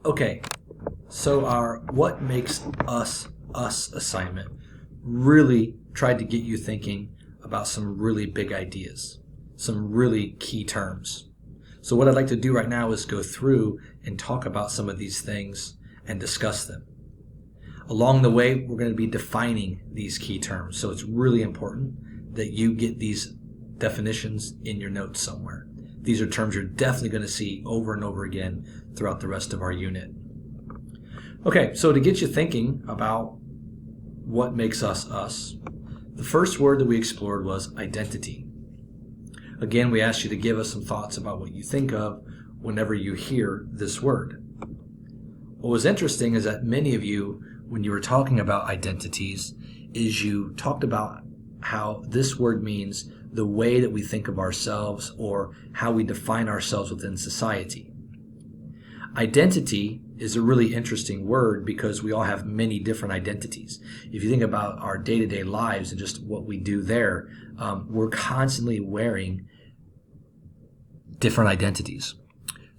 Okay, so our What Makes Us Us assignment really tried to get you thinking about some really big ideas, some really key terms. So what I'd like to do right now is go through and talk about some of these things and discuss them. Along the way, we're going to be defining these key terms. So it's really important that you get these definitions in your notes somewhere. These are terms you're definitely going to see over and over again throughout the rest of our unit. Okay, so to get you thinking about what makes us us, the first word that we explored was identity. Again, we asked you to give us some thoughts about what you think of whenever you hear this word. What was interesting is that many of you, when you were talking about identities, is you talked about how this word means the way that we think of ourselves or how we define ourselves within society. Identity is a really interesting word because we all have many different identities. If you think about our day-to-day lives and just what we do there, we're constantly wearing different identities.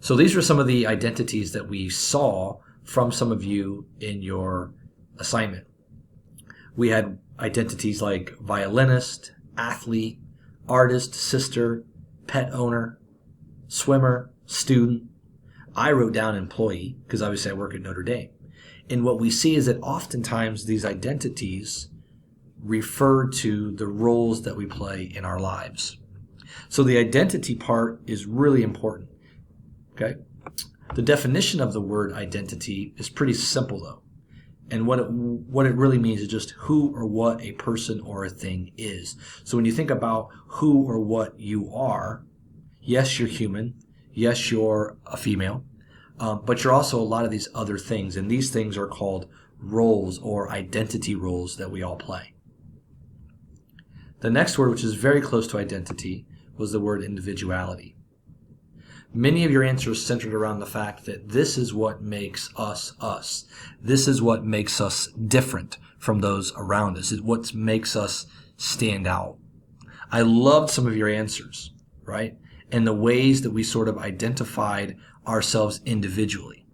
So these were some of the identities that we saw from some of you in your assignment. We had identities like violinist, athlete, artist, sister, pet owner, swimmer, student. I wrote down employee because obviously I work at Notre Dame. And what we see is that oftentimes these identities refer to the roles that we play in our lives. So the identity part is really important. Okay? The definition of the word identity is pretty simple though. And what it really means is just who or what a person or a thing is. So when you think about who or what you are, yes, you're human. Yes, you're a female. But you're also a lot of these other things. And these things are called roles or identity roles that we all play. The next word, which is very close to identity, was the word individuality. Many of your answers centered around the fact that this is what makes us us. This is what makes us different from those around us. It's what makes us stand out. I loved some of your answers, right? And the ways that we sort of identified ourselves individually.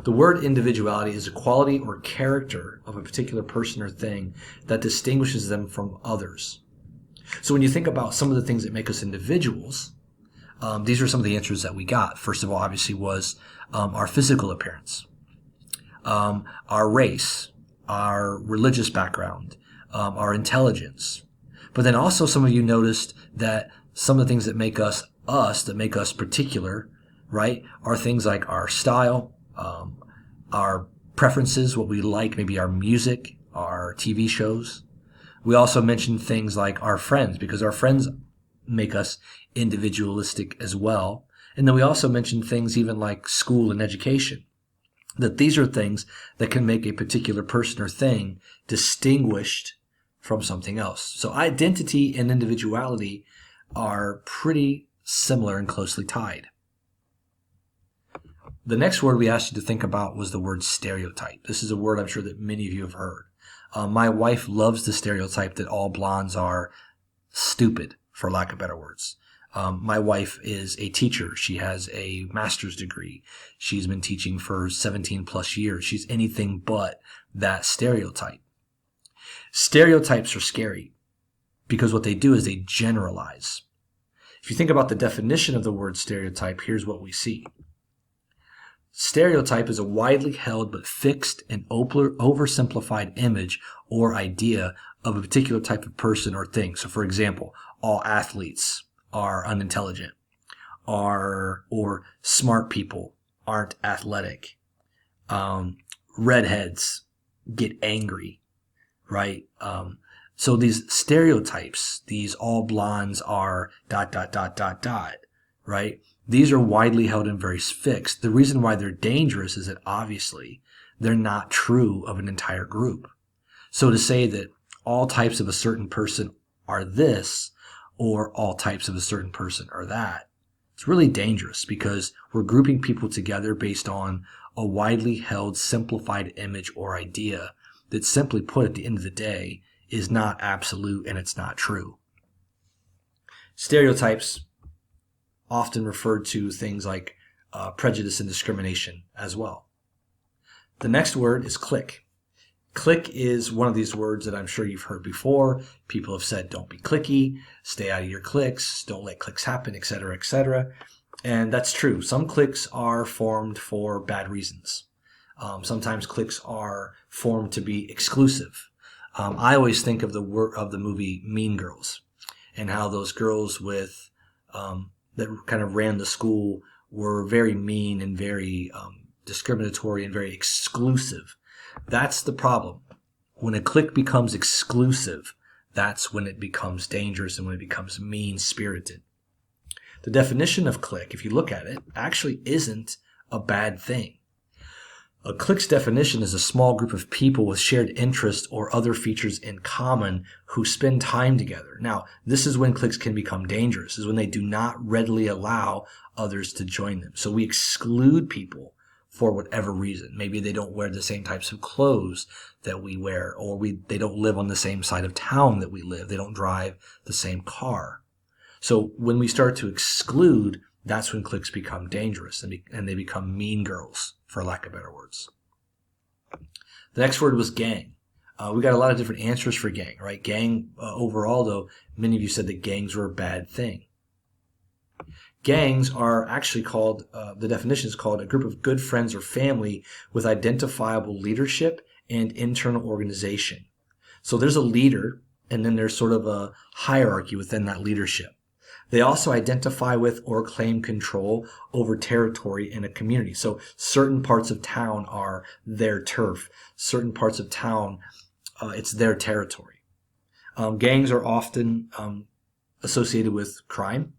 The word individuality is a quality or character of a particular person or thing that distinguishes them from others. So when you think about some of the things that make us individuals, these are some of the answers that we got. First of all, obviously, was our physical appearance, our race, our religious background, our intelligence. But then also some of you noticed that some of the things that make us, that make us particular, right, are things like our style, our preferences, what we like, maybe our music, our TV shows. We also mentioned things like our friends, because our friends make us individualistic as well. And then we also mentioned things even like school and education, that these are things that can make a particular person or thing distinguished from something else. So identity and individuality are pretty similar and closely tied. The next word we asked you to think about was the word stereotype. This is a word I'm sure that many of you have heard. My wife loves the stereotype that all blondes are stupid, for lack of better words. My wife is a teacher. She has a master's degree. She's been teaching for 17 plus years. She's anything but that stereotype. Stereotypes are scary because what they do is they generalize. If you think about the definition of the word stereotype, here's what we see. Stereotype is a widely held but fixed and oversimplified image or idea of a particular type of person or thing. So for example, all athletes are unintelligent, or smart people aren't athletic. Redheads get angry, right? So these stereotypes, these all blondes are ... right? These are widely held and very fixed. The reason why they're dangerous is that obviously they're not true of an entire group. So to say that all types of a certain person are this, or all types of a certain person are that, it's really dangerous because we're grouping people together based on a widely held, simplified image or idea that, simply put, at the end of the day, is not absolute and it's not true. Stereotypes often referred to things like prejudice and discrimination as well. The next word is clique. Clique is one of these words that I'm sure you've heard before. People have said, don't be cliquey, stay out of your cliques, don't let cliques happen, etc., etc. And that's true. Some cliques are formed for bad reasons. Sometimes cliques are formed to be exclusive. I always think of the movie Mean Girls, and how those girls that kind of ran the school were very mean and very discriminatory and very exclusive. That's the problem. When a clique becomes exclusive, that's when it becomes dangerous and when it becomes mean-spirited. The definition of clique, if you look at it, actually isn't a bad thing. A clique's definition is a small group of people with shared interests or other features in common who spend time together. Now, this is when cliques can become dangerous, is when they do not readily allow others to join them. So we exclude people for whatever reason. Maybe they don't wear the same types of clothes that we wear, or they don't live on the same side of town that we live. They don't drive the same car. So when we start to exclude, that's when cliques become dangerous and they become mean girls, for lack of better words. The next word was gang. We got a lot of different answers for gang, right? Gang, overall though, many of you said that gangs were a bad thing. Gangs are actually called, the definition is called a group of good friends or family with identifiable leadership and internal organization. So there's a leader, and then there's sort of a hierarchy within that leadership. They also identify with or claim control over territory in a community. So certain parts of town are their turf. Certain parts of town, it's their territory. Gangs are often associated with crime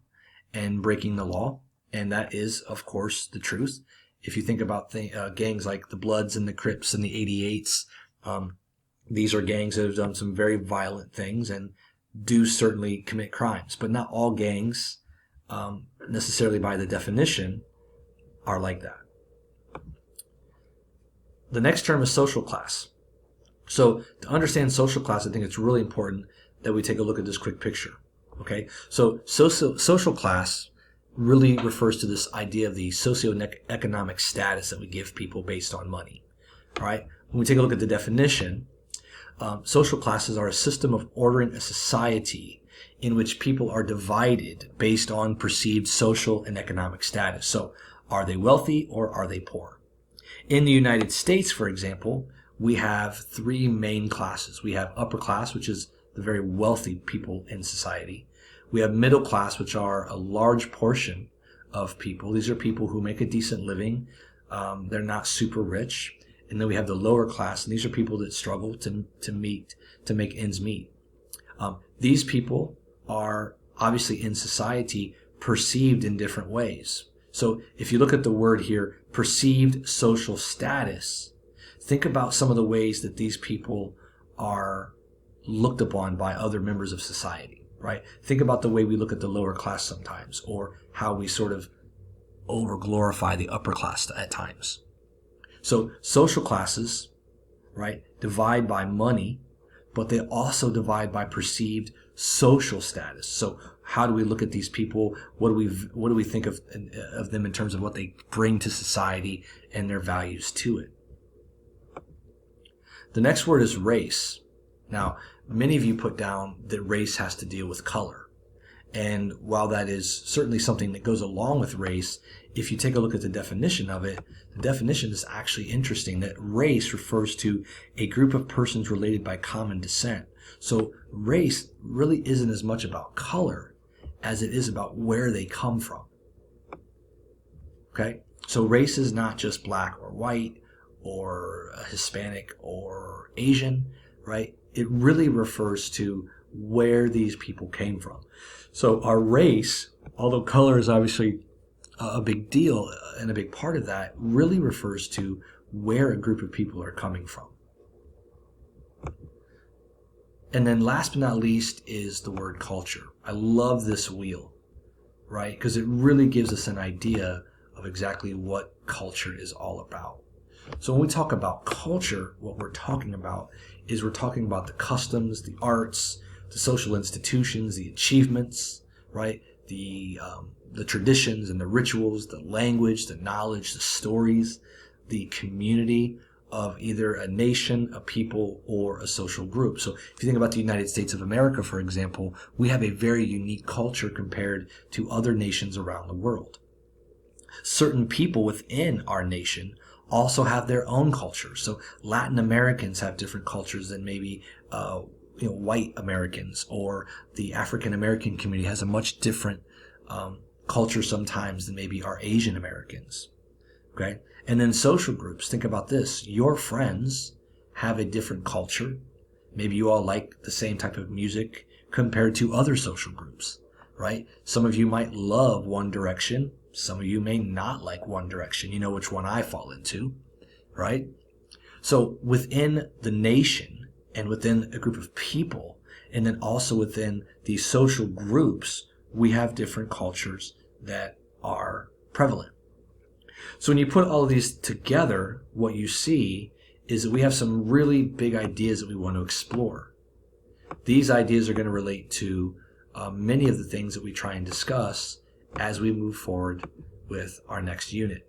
and breaking the law, and that is, of course, the truth. If you think about gangs like the Bloods and the Crips and the 88s, these are gangs that have done some very violent things and do certainly commit crimes. But not all gangs, necessarily by the definition, are like that. The next term is social class. So to understand social class, I think it's really important that we take a look at this quick picture. Okay, so social class really refers to this idea of the socioeconomic status that we give people based on money. All right, when we take a look at the definition, social classes are a system of ordering a society in which people are divided based on perceived social and economic status. So are they wealthy or are they poor? In the United States, for example, we have three main classes. We have upper class, which is the very wealthy people in society. We have middle class, which are a large portion of people. These are people who make a decent living. They're not super rich. And then we have the lower class, and these are people that struggle to make ends meet. These people are obviously in society perceived in different ways. So if you look at the word here, perceived social status, think about some of the ways that these people are looked upon by other members of society, right? Think about the way we look at the lower class sometimes, or how we sort of over-glorify the upper class at times. So social classes, right, divide by money, but they also divide by perceived social status. So how do we look at these people? What do we think of them in terms of what they bring to society and their values to it? The next word is race. Now, many of you put down that race has to deal with color. And while that is certainly something that goes along with race, if you take a look at the definition of it, the definition is actually interesting, that race refers to a group of persons related by common descent. So race really isn't as much about color as it is about where they come from. Okay? So race is not just black or white or Hispanic or Asian, right? It really refers to where these people came from. So our race, although color is obviously a big deal and a big part of that, really refers to where a group of people are coming from. And then last but not least is the word culture. I love this wheel, right? Because it really gives us an idea of exactly what culture is all about. So when we talk about culture, what we're talking about is we're talking about the customs, the arts, the social institutions, the achievements, right? The traditions and the rituals, the language, the knowledge, the stories, the community, of either a nation, a people, or a social group. So if you think about the United States of America, for example, we have a very unique culture compared to other nations around the world. Certain people within our nation also have their own culture. So Latin Americans have different cultures than maybe white Americans, or the African American community has a much different culture sometimes than maybe our Asian Americans. Okay? And then social groups. Think about this. Your friends have a different culture. Maybe you all like the same type of music compared to other social groups, right? Some of you might love One Direction. Some of you may not like One Direction. You know which one I fall into, right? So within the nation and within a group of people, and then also within these social groups, we have different cultures that are prevalent. So when you put all of these together, what you see is that we have some really big ideas that we want to explore. These ideas are going to relate to many of the things that we try and discuss as we move forward with our next unit.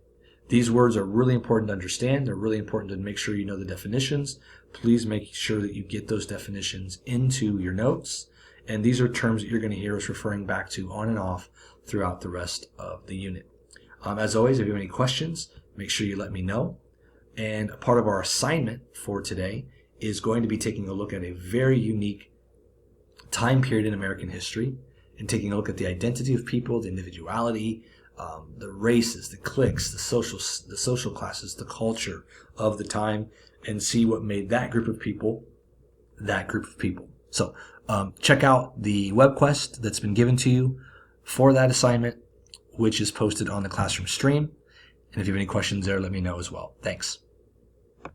These words are really important to understand. They're really important to make sure you know the definitions. Please make sure that you get those definitions into your notes. And these are terms that you're going to hear us referring back to on and off throughout the rest of the unit. As always, if you have any questions, make sure you let me know. And a part of our assignment for today is going to be taking a look at a very unique time period in American history and taking a look at the identity of people, the individuality, the races, the cliques, the social classes, the culture of the time, and see what made that group of people that group of people. So check out the web quest that's been given to you for that assignment, which is posted on the classroom stream. And if you have any questions there, let me know as well. Thanks.